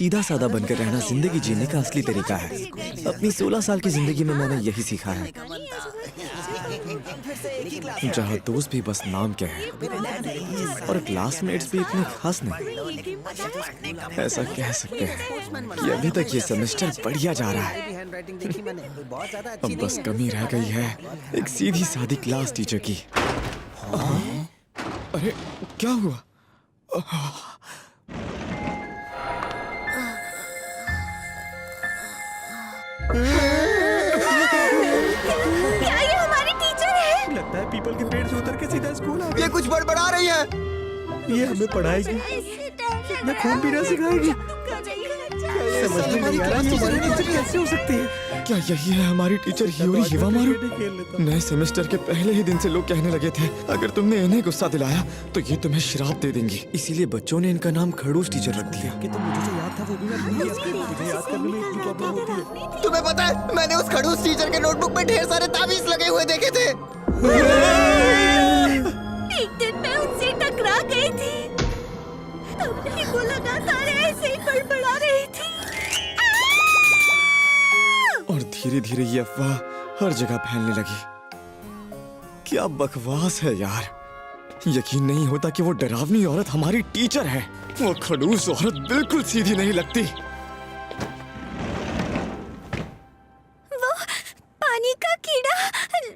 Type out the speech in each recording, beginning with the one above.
सीधा साधा बनकर रहना जिंदगी जीने का असली तरीका है। अपनी 16 साल की जिंदगी में मैंने यही सीखा है, जहाँ दोस्त भी बस नाम के हैं और क्लासमेट्स भी इतने खास नहीं। ऐसा कह सकते हैं कि अभी तक ये सेमेस्टर बढ़िया जा रहा है। अब बस कमी रह गई है एक सीधी सादी क्लास टीचर की। अरे क्या हुआ? क्या ये हमारी टीचर है? लगता है पीपल के पेड़ से उतर के सीधा स्कूल आ गई। ये कुछ बड़बड़ा रही है। ये हमें पढ़ाएगी, ये खून पीना सिखाएगी। समझ में नहीं आ रहा हमारी टीचर कैसे हो सकती है। क्या यही है हमारी टीचर हियोरी हिवामारू? नए सेमेस्टर के पहले ही दिन से लोग कहने लगे थे अगर तुमने इन्हें गुस्सा दिलाया तो ये तुम्हें श्राप दे देंगी। इसीलिए बच्चों ने इनका नाम खड़ूस टीचर रख दिया। कि तो मुझे जो याद था वो भी मैं भूल गया। मुझे याद करने में इतनी प्रॉब्लम होती है। तुम्हें पता है मैंने उस खड़ूस टीचर के नोटबुक में ढेर सारे ताबीज लगे हुए देखे थे। एक दिन मैं उनसे टकरा गई थी, तब भी वो लगातार ऐसे ही बड़बड़ा रही थी। और धीरे धीरे ये अफवाह हर जगह फैलने लगी। क्या बकवास है यार, यकीन नहीं होता कि वो डरावनी औरत हमारी टीचर है। वो खड़ूस औरत बिल्कुल सीधी नहीं लगती। वो पानी का कीड़ा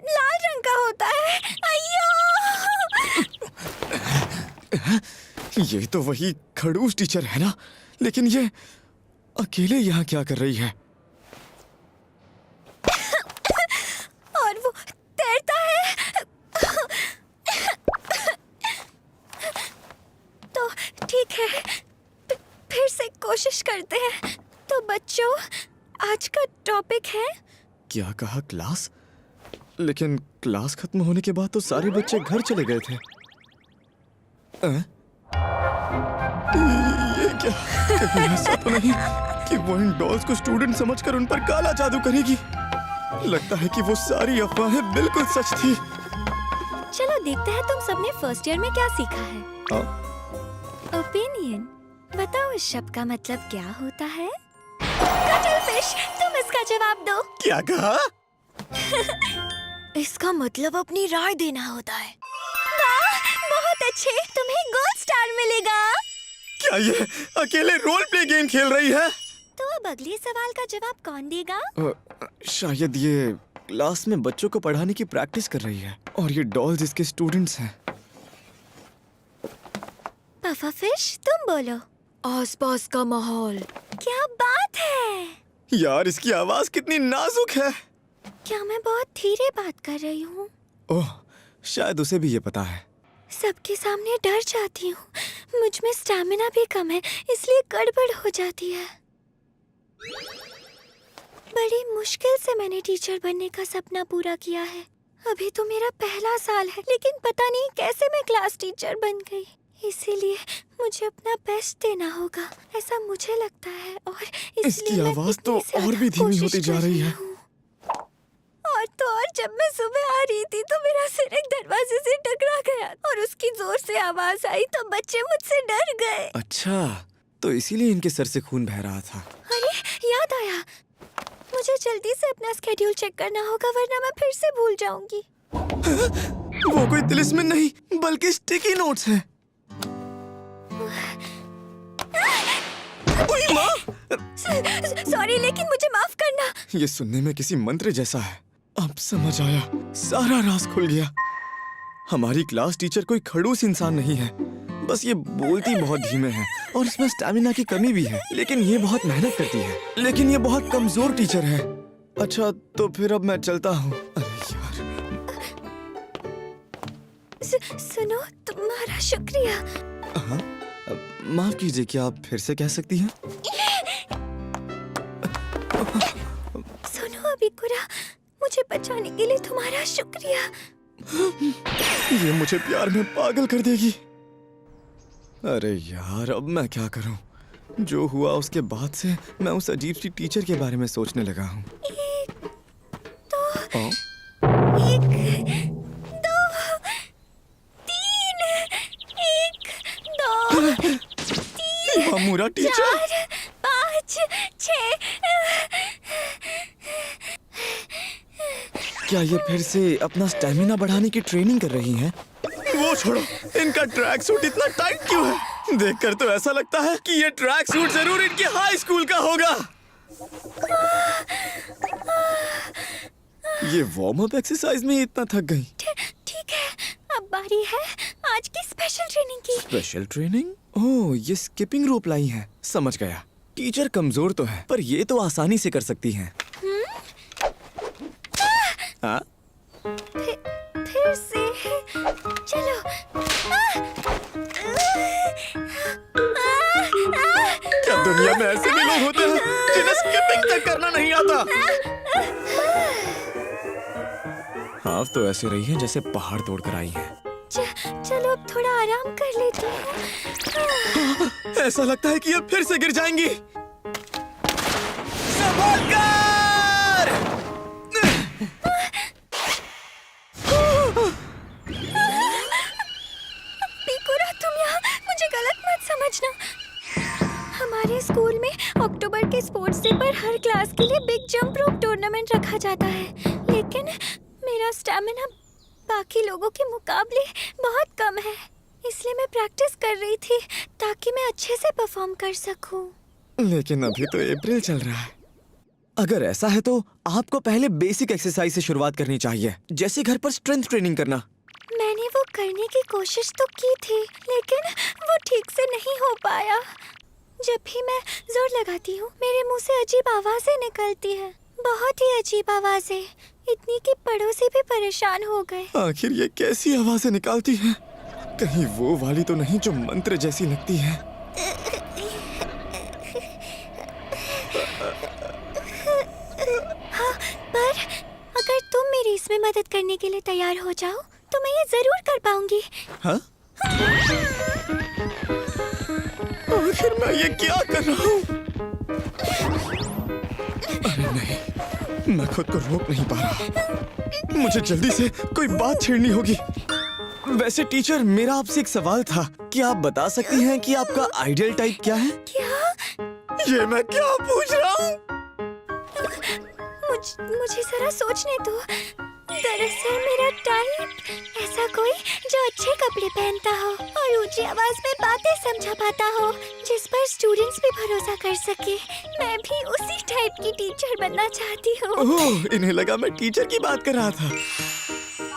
लाल रंग का होता है। अय्यो! ये तो वही खड़ूस टीचर है ना, लेकिन ये अकेले यहाँ क्या कर रही है? और वो तैरता है। तो ठीक है, फिर से कोशिश करते हैं। तो बच्चों, आज का टॉपिक है। क्या कहा? क्लास? लेकिन क्लास खत्म होने के बाद तो सारे बच्चे घर चले गए थे। ये क्या? कहीं ऐसा तो नहीं कि वो इन डॉल्स को स्टूडेंट समझकर उन पर काला जादू करेगी? लगता है कि वो सारी अफवाहें बिल्कुल सच थी। चलो देखते हैं तुम सबने फर्स्ट ईयर में क्या सीखा है। ओपिनियन। बताओ इस शब्द का मतलब क्या होता है? कटलफिश, तुम इसका जवाब दो। क्या कहा? इसका मतलब अपनी राय देना होता है। वाह, बहुत अच्छे, तुम्हें गोल्ड स्टार मिलेगा। क्या ये अकेले रोल प्ले गेम खेल रही है? तो अब अगले सवाल का जवाब कौन देगा? शायद ये क्लास में बच्चों को पढ़ाने की प्रैक्टिस कर रही है और ये डॉल्स इसके स्टूडेंट्स हैं। पफाफिश, तुम बोलो। आसपास का माहौल। क्या बात है। यार इसकी आवाज कितनी नाजुक है। क्या मैं बहुत धीरे बात कर रही हूँ? ओह, शायद उसे भी ये पता है। सबके सामने डर जाती हूँ। मुझ में स्टैमिना भी कम है, इसलिए गड़बड़ हो जाती है। बड़ी मुश्किल से मैंने टीचर बनने का सपना पूरा किया है। अभी तो मेरा पहला साल है, लेकिन पता नहीं कैसे मैं क्लास टीचर बन गई। इसीलिए मुझे अपना बेस्ट देना होगा, ऐसा मुझे लगता है। और इसकी आवाज तो और भी धीमी होती जा रही है। और तो और जब मैं सुबह आ रही थी तो मेरा सिर एक दरवाजे से टकरा गया और उसकी जोर से आवाज आई तो बच्चे मुझसे डर गए। अच्छा, तो इसीलिए इनके सर से खून बह रहा था। अरे याद आया, मुझे जल्दी से अपना स्केड्यूल चेक करना होगा वरना मैं फिर से भूल जाऊंगी। वो कोई तिलिस्म नहीं बल्कि स्टिकी नोट्स हैं। सॉरी, लेकिन मुझे माफ करना। ये सुनने में किसी मंत्र जैसा है। अब समझ आया, सारा राज खुल गया। हमारी क्लास टीचर कोई खड़ूस इंसान नहीं है, बस ये बोलती बहुत धीमे है और इसमें स्टैमिना की कमी भी है। लेकिन ये बहुत मेहनत करती है, लेकिन ये बहुत कमजोर टीचर है। अच्छा, तो फिर अब मैं चलता हूँ। अरे यार। सुनो, तुम्हारा शुक्रिया। हाँ, माफ कीजिए, क्या आप फिर से कह सकती हैं? सुनो अबिकुरा, मुझे बचाने के लिए तुम्हारा शुक्रिया। ये मुझे प्यार में पागल कर देगी। अरे यार, अब मैं क्या करूं? जो हुआ उसके बाद से मैं उस अजीब सी टीचर के बारे में सोचने लगा हूं। एक, दो, हाँ? एक, दो, तीन, एक, दो, तीन, मामूरा टीचर। 4, 5, 6। क्या ये फिर से अपना स्टैमिना बढ़ाने की ट्रेनिंग कर रही हैं? वो छोड़ो, इनका ट्रैक सूट इतना टाइट क्यों है? देखकर तो ऐसा लगता है कि ये ट्रैक सूट जरूर इनकी हाई स्कूल का होगा। ये वार्म अप एक्सरसाइज में इतना थक गई। ठीक है, अब बारी है आज की स्पेशल ट्रेनिंग की। Special training? ओह, ये स्किपिंग रोप लाई है। समझ गया। टीचर कमजोर तो है, पर ये तो आसानी से कर सकती हैं। हाँ? फिर से चलो। क्या दुनिया में ऐसे भी लोग होते हैं जिन्हें स्किपिंग तक करना नहीं आता? हाथ तो ऐसे रही है जैसे पहाड़ तोड़कर आई है। चलो अब थोड़ा आराम कर लेती हूँ। ऐसा लगता है कि अब फिर से गिर जाएंगी। संभल कर! पिकुरा, तुम यहाँ मुझे गलत मत समझना। हमारे स्कूल में अक्टूबर के स्पोर्ट्स डे पर हर क्लास के लिए बिग जंप रोप टूर्नामेंट रखा जाता है, लेकिन मेरा स्टैमिना बाकी लोगों के मुकाबले बहुत कम है, इसलिए मैं प्रैक्टिस कर रही थी ताकि मैं अच्छे से परफॉर्म कर सकूं। लेकिन अभी तो अप्रैल चल रहा है। अगर ऐसा है तो आपको पहले बेसिक एक्सरसाइज से शुरुआत करनी चाहिए, जैसे घर पर स्ट्रेंथ ट्रेनिंग करना। मैंने वो करने की कोशिश तो की थी, लेकिन वो ठीक से नहीं हो पाया। जब भी मैं जोर लगाती हूँ, मेरे मुंह से अजीब आवाजें निकलती हैं, बहुत ही अजीब आवाजें, इतनी कि पड़ोसी भी परेशान हो गए। आखिर ये कैसी आवाजें निकालती हैं? कहीं वो वाली तो नहीं जो मंत्र जैसी लगती है? हाँ, पर अगर तुम मेरी इसमें मदद करने के लिए तैयार हो जाओ तो मैं ये जरूर कर पाऊंगी। हाँ? आखिर मैं ये क्या कर रहा हूँ? अरे नहीं, मैं खुद को रोक नहीं पा रहा। मुझे जल्दी से कोई बात छेड़नी होगी। वैसे टीचर, मेरा आपसे एक सवाल था। क्या आप बता सकती हैं कि आपका आइडियल टाइप क्या है? क्या? ये मैं क्या पूछ रहा हूँ? मुझे जरा सोचने दो। दरअसल मेरा टाइप ऐसा कोई जो अच्छे कपड़े पहनता हो और ऊंची आवाज में बातें समझा पाता हो, जिस पर स्टूडेंट्स भी भरोसा कर सके। मैं भी उसी टाइप की टीचर बनना चाहती हूँ। ओह, इन्हें लगा मैं टीचर की बात कर रहा था,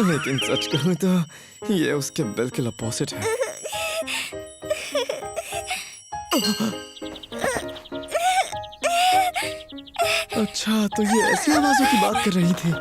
लेकिन सच कहूँ तो ये उसके बिल्कुल अपोजिट है। अच्छा, तो ये ऐसी आवाजों की बात कर रही थी।